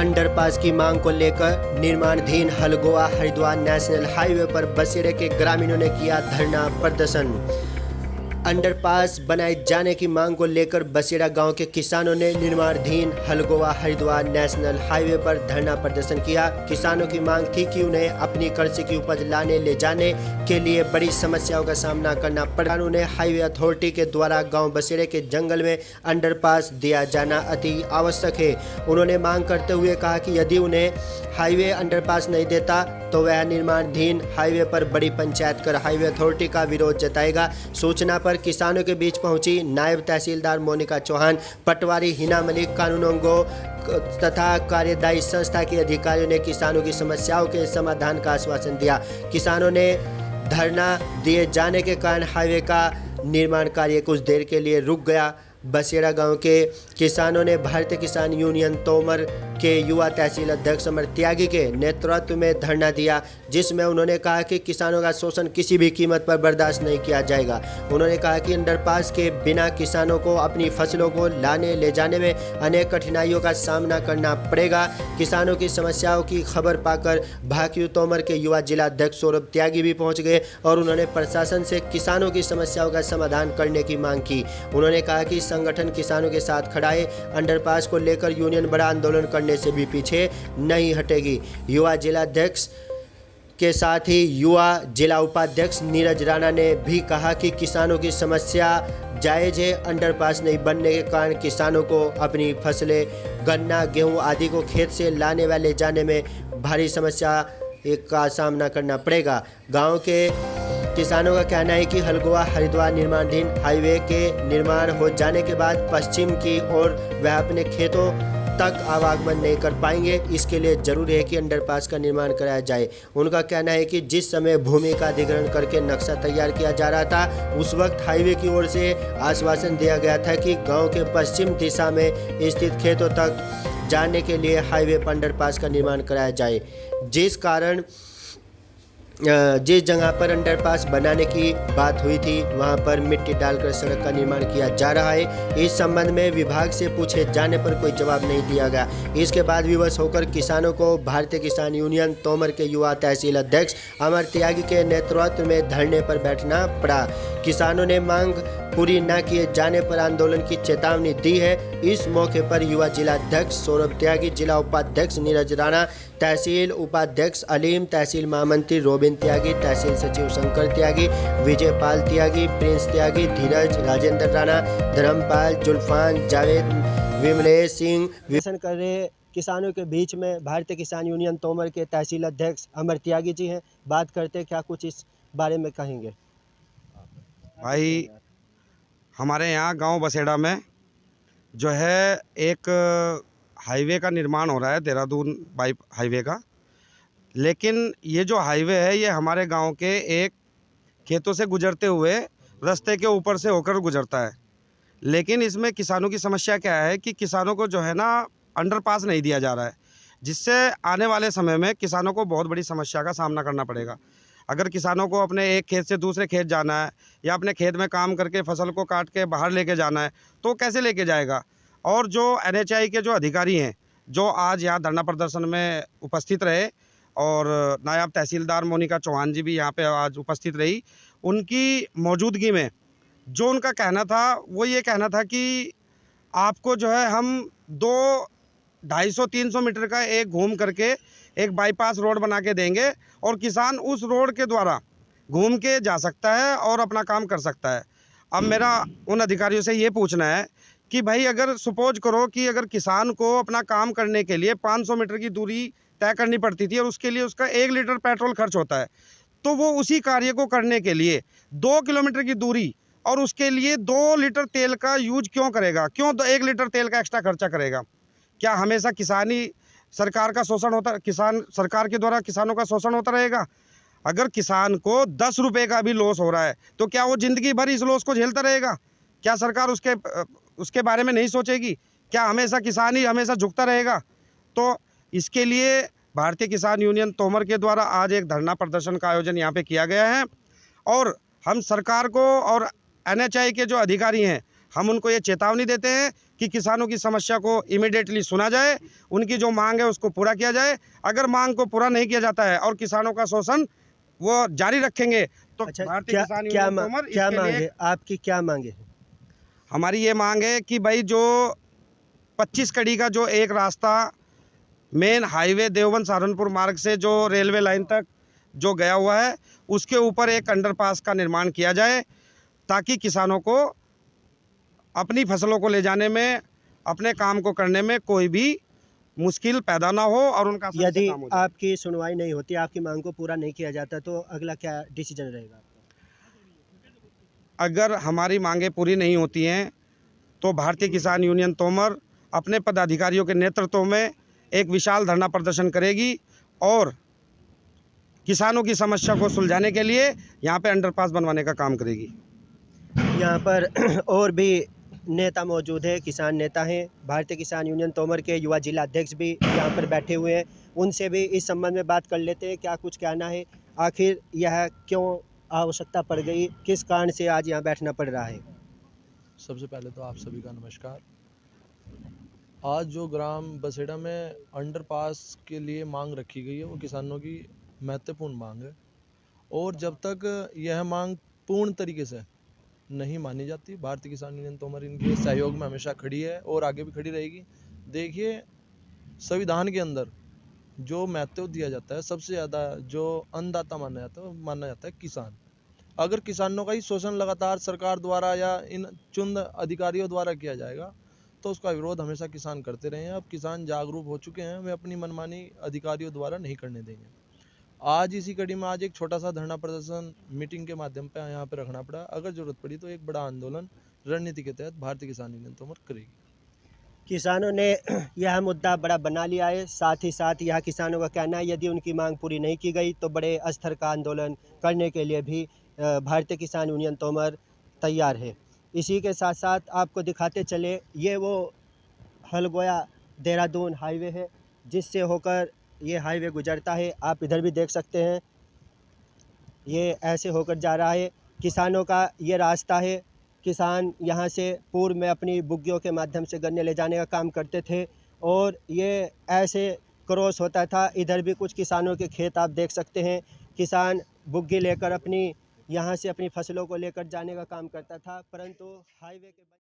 Underpass की मांग को लेकर निर्माणाधीन हलगोवा हरिद्वार नेशनल हाईवे पर बसेरे के ग्रामीणों ने किया धरना प्रदर्शन। अंडरपास बनाए जाने की मांग को लेकर बसेरा गांव के किसानों ने निर्माणाधीन हलगोवा हरिद्वार नेशनल हाईवे पर धरना प्रदर्शन किया। किसानों की मांग थी कि उन्हें अपनी कृषि की उपज लाने ले जाने के लिए बड़ी समस्याओं का सामना करना पड़ा। उन्हें हाईवे अथॉरिटी के द्वारा गांव बसेरे के जंगल में अंडरपास दिया जाना अति आवश्यक है। उन्होंने मांग करते हुए कहा कि यदि उन्हें हाईवे अंडरपास नहीं देता तो वह निर्माणाधीन हाईवे पर बड़ी पंचायत कर हाईवे अथॉरिटी का विरोध जताएगा। सूचना पर किसानों के बीच पहुंची नायब तहसीलदार मोनिका चौहान, पटवारी हिना मलिक, कानूनगो तथा कार्यदायी संस्था के अधिकारियों ने किसानों की समस्याओं के समाधान का आश्वासन दिया। किसानों ने धरना दिए जाने के कारण हाईवे का निर्माण कार्य कुछ देर के लिए रुक गया। बसेरा गांव के किसानों ने भारतीय किसान यूनियन तोमर के युवा तहसील अध्यक्ष अमर त्यागी के नेतृत्व में धरना दिया, जिसमें उन्होंने कहा कि किसानों का शोषण किसी भी कीमत पर बर्दाश्त नहीं किया जाएगा। उन्होंने कहा कि अंडरपास के बिना किसानों को अपनी फसलों को लाने ले जाने में अनेक कठिनाइयों का सामना करना पड़ेगा। किसानों की समस्याओं की खबर पाकर भाकियू तोमर के युवा जिला अध्यक्ष सौरभ त्यागी भी पहुंच गए और उन्होंने प्रशासन से किसानों की समस्याओं का समाधान करने की मांग की। उन्होंने कहा कि संगठन किसानों के साथ खड़ा है। अंडरपास को लेकर यूनियन बड़ा आंदोलन करने से भी पीछे नहीं हटेगी। युवा जिला अध्यक्ष के साथ ही युवा जिला उपाध्यक्ष नीरज राणा ने भी कहा कि किसानों की समस्या जायज़ है। अंडरपास नहीं बनने के कारण किसानों को अपनी फसलें, गन्ना, गेहूं आदि को खेत से लाने व ले जाने में भारी समस्या का सामना करना पड़ेगा। गांव के किसानों का कहना है कि हलगोवा हरिद्वार निर्माणाधीन हाईवे के निर्माण हो जाने के बाद पश्चिम की ओर वह अपने खेतों तक आवागमन नहीं कर पाएंगे। इसके लिए जरूरी है कि अंडरपास का निर्माण कराया जाए। उनका कहना है कि जिस समय भूमि का अधिग्रहण करके नक्शा तैयार किया जा रहा था, उस वक्त हाईवे की ओर से आश्वासन दिया गया था कि गांव के पश्चिम दिशा में स्थित खेतों तक जाने के लिए हाईवे पर अंडरपास का निर्माण कराया जाए। जिस कारण जिस जगह पर अंडरपास बनाने की बात हुई थी वहां पर मिट्टी डालकर सड़क का निर्माण किया जा रहा है। इस संबंध में विभाग से पूछे जाने पर कोई जवाब नहीं दिया गया। इसके बाद विवश होकर किसानों को भारतीय किसान यूनियन तोमर के युवा तहसील अध्यक्ष अमर त्यागी के नेतृत्व में धरने पर बैठना पड़ा। किसानों ने मांग पूरी न किए जाने पर आंदोलन की चेतावनी दी है। इस मौके पर युवा जिला अध्यक्ष सौरभ त्यागी, जिला उपाध्यक्ष नीरज राणा, तहसील उपाध्यक्ष अलीम, तहसील महामंत्री रोबिन त्यागी, तहसील सचिव शंकर त्यागी, विजय पाल त्यागी, प्रिंस त्यागी, धीरज, राजेंद्र राणा, धर्मपाल, जुल्फान, जावेद, विमलेश सिंह कर रहे। किसानों के बीच में भारतीय किसान यूनियन तोमर के तहसील अध्यक्ष अमर त्यागी जी हैं। बात करते क्या कुछ इस बारे में कहेंगे? भाई, हमारे यहाँ गांव बसेड़ा में जो है एक हाईवे का निर्माण हो रहा है, देहरादून बाई हाईवे का। लेकिन ये जो हाईवे है ये हमारे गांव के एक खेतों से गुजरते हुए रास्ते के ऊपर से होकर गुजरता है। लेकिन इसमें किसानों की समस्या क्या है कि किसानों को जो है ना अंडरपास नहीं दिया जा रहा है, जिससे आने वाले समय में किसानों को बहुत बड़ी समस्या का सामना करना पड़ेगा। अगर किसानों को अपने एक खेत से दूसरे खेत जाना है या अपने खेत में काम करके फसल को काट के बाहर लेके जाना है तो कैसे लेके जाएगा? और जो NHI के जो अधिकारी हैं जो आज यहाँ धरना प्रदर्शन में उपस्थित रहे और नायब तहसीलदार मोनिका चौहान जी भी यहाँ पे आज उपस्थित रही, उनकी मौजूदगी में जो उनका कहना था वो ये कहना था कि आपको जो है हम 200-250-300 मीटर का एक घूम करके एक बाईपास रोड बना के देंगे और किसान उस रोड के द्वारा घूम के जा सकता है और अपना काम कर सकता है। अब मेरा उन अधिकारियों से ये पूछना है कि भाई अगर सपोज करो कि अगर किसान को अपना काम करने के लिए 500 मीटर की दूरी तय करनी पड़ती थी और उसके लिए उसका 1 लीटर पेट्रोल खर्च होता है, तो वो उसी कार्य को करने के लिए 2 किलोमीटर की दूरी और उसके लिए 2 लीटर तेल का यूज क्यों करेगा? क्यों 1 लीटर तेल का एक्स्ट्रा खर्चा करेगा? क्या हमेशा किसानी सरकार का शोषण होता, किसान सरकार के द्वारा किसानों का शोषण होता रहेगा? अगर किसान को 10 रुपये का भी लॉस हो रहा है तो क्या वो ज़िंदगी भर इस लॉस को झेलता रहेगा? क्या सरकार उसके बारे में नहीं सोचेगी? क्या हमेशा किसान ही हमेशा झुकता रहेगा? तो इसके लिए भारतीय किसान यूनियन तोमर के द्वारा आज एक धरना प्रदर्शन का आयोजन यहाँ पे किया गया है और हम सरकार को और NHI के जो अधिकारी हैं हम उनको ये चेतावनी देते हैं कि किसानों की समस्या को इमीडिएटली सुना जाए, उनकी जो मांग है उसको पूरा किया जाए। अगर मांग को पूरा नहीं किया जाता है और किसानों का शोषण वो जारी रखेंगे तो अच्छा, भारतीय क्या किसान क्या यूनियन मा, तोमर क्या इसके मांग लिए है आपकी, क्या मांगे है? हमारी ये मांग है कि भाई जो 25 कड़ी का जो एक रास्ता मेन हाईवे देवबंद सहारनपुर मार्ग से जो रेलवे लाइन तक जो गया हुआ है, उसके ऊपर एक अंडरपास का निर्माण किया जाए ताकि किसानों को अपनी फसलों को ले जाने में, अपने काम को करने में कोई भी मुश्किल पैदा ना हो और उनका आसानी से यदि काम हो जाए। आपकी सुनवाई नहीं होती, आपकी मांग को पूरा नहीं किया जाता, तो अगला क्या डिसीजन रहेगा आपका? अगर हमारी मांगें पूरी नहीं होती हैं तो भारतीय किसान यूनियन तोमर अपने पदाधिकारियों के नेतृत्व में एक विशाल धरना प्रदर्शन करेगी और किसानों की समस्या को सुलझाने के लिए यहाँ पे अंडरपास बनवाने का काम करेगी। यहाँ पर और भी नेता मौजूद है, किसान नेता हैं। भारतीय किसान यूनियन तोमर के युवा जिला अध्यक्ष भी यहाँ पर बैठे हुए हैं। उनसे भी इस संबंध में बात कर लेते हैं, क्या कुछ कहना है, आखिर यह क्यों आवश्यकता पड़ गई, किस कारण से आज यहाँ बैठना पड़ रहा है। सबसे पहले तो आप सभी का नमस्कार। आज जो ग्राम बसेड़ा में अंडरपास के लिए मांग रखी गई है वो किसानों की महत्वपूर्ण मांग है और जब तक यह मांग पूर्ण तरीके से नहीं मानी जाती, भारतीय किसान यूनियन तोमर इनके सहयोग में हमेशा खड़ी है और आगे भी खड़ी रहेगी। देखिए, संविधान के अंदर जो महत्व दिया जाता है, सबसे ज़्यादा जो अन्नदाता माना जाता है किसान। अगर किसानों का ही शोषण लगातार सरकार द्वारा या इन चुनिंद अधिकारियों द्वारा किया जाएगा तो उसका विरोध हमेशा किसान करते रहे हैं। अब किसान जागरूक हो चुके हैं, वे अपनी मनमानी अधिकारियों द्वारा नहीं करने देंगे। आज इसी कड़ी में आज एक छोटा सा धरना प्रदर्शन मीटिंग के माध्यम पे यहाँ पे रखना पड़ा। अगर जरूरत पड़ी तो एक बड़ा आंदोलन रणनीति के तहत भारतीय किसान यूनियन तोमर करेगी। किसानों ने यह मुद्दा बड़ा बना लिया है। साथ ही साथ यह किसानों का कहना है, यदि उनकी मांग पूरी नहीं की गई तो बड़े स्तर का आंदोलन करने के लिए भी भारतीय किसान यूनियन तोमर तैयार है। इसी के साथ साथ आपको दिखाते चले, ये वो हलगोया देहरादून हाईवे है जिससे होकर ये हाईवे गुजरता है। आप इधर भी देख सकते हैं, ये ऐसे होकर जा रहा है। किसानों का ये रास्ता है। किसान यहाँ से पूर्व में अपनी बुग्गियों के माध्यम से गन्ने ले जाने का काम करते थे और ये ऐसे क्रॉस होता था। इधर भी कुछ किसानों के खेत आप देख सकते हैं। किसान बुग्गी लेकर अपनी यहाँ से अपनी फसलों को लेकर जाने का काम करता था, परंतु हाईवे के